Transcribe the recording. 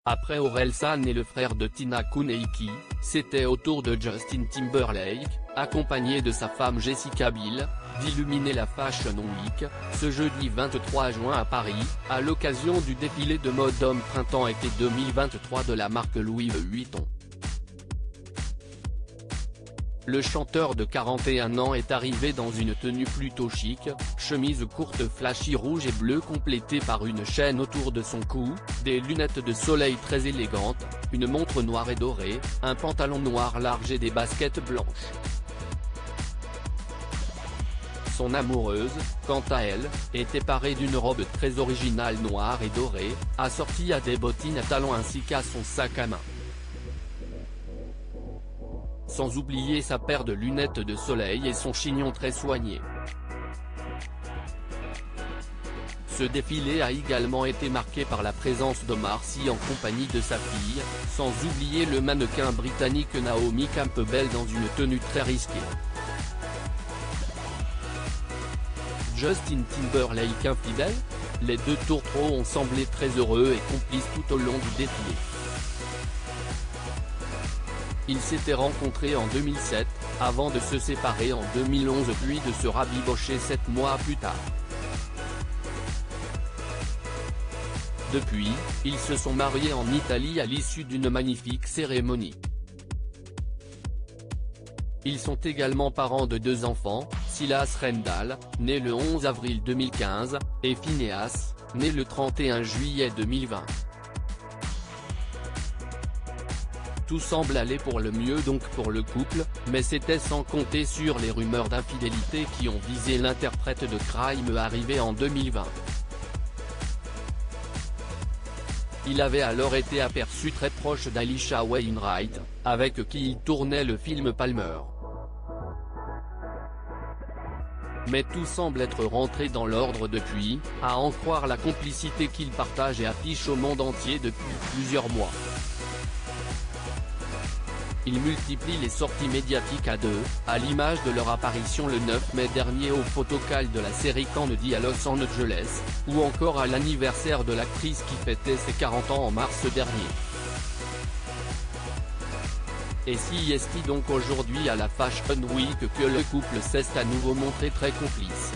Après Orelsan et le frère de Tina Koneiki, c'était au tour de Justin Timberlake, accompagné de sa femme Jessica Biel, d'illuminer la Fashion Week, ce jeudi 23 juin à Paris, à l'occasion du défilé de mode homme printemps-été 2023 de la marque Louis Vuitton. Le chanteur de 41 ans est arrivé dans une tenue plutôt chic, chemise courte flashy rouge et bleue complétée par une chaîne autour de son cou, des lunettes de soleil très élégantes, une montre noire et dorée, un pantalon noir large et des baskets blanches. Son amoureuse, quant à elle, était parée d'une robe très originale noire et dorée, assortie à des bottines à talons ainsi qu'à son sac à main. Sans oublier sa paire de lunettes de soleil et son chignon très soigné. Ce défilé a également été marqué par la présence d'Omar Sy en compagnie de sa fille, sans oublier le mannequin britannique Naomi Campbell dans une tenue très risquée. Justin Timberlake infidèle? Les deux tourtereaux ont semblé très heureux et complices tout au long du défilé. Ils s'étaient rencontrés en 2007, avant de se séparer en 2011 puis de se rabibocher 7 mois plus tard. Depuis, ils se sont mariés en Italie à l'issue d'une magnifique cérémonie. Ils sont également parents de 2 enfants, Silas Rendall, né le 11 avril 2015, et Phineas, né le 31 juillet 2020. Tout semble aller pour le mieux donc pour le couple, mais c'était sans compter sur les rumeurs d'infidélité qui ont visé l'interprète de Crime arrivé en 2020. Il avait alors été aperçu très proche d'Alisha Wainwright, avec qui il tournait le film Palmer. Mais tout semble être rentré dans l'ordre depuis, à en croire la complicité qu'ils partagent et affichent au monde entier depuis plusieurs mois. Ils multiplient les sorties médiatiques à deux, à l'image de leur apparition le 9 mai dernier au photocall de la série Kennedy à Los Angeles, ou encore à l'anniversaire de l'actrice qui fêtait ses 40 ans en mars dernier. Et si est-il donc aujourd'hui à la Fashion Week que le couple s'est à nouveau montré très complice.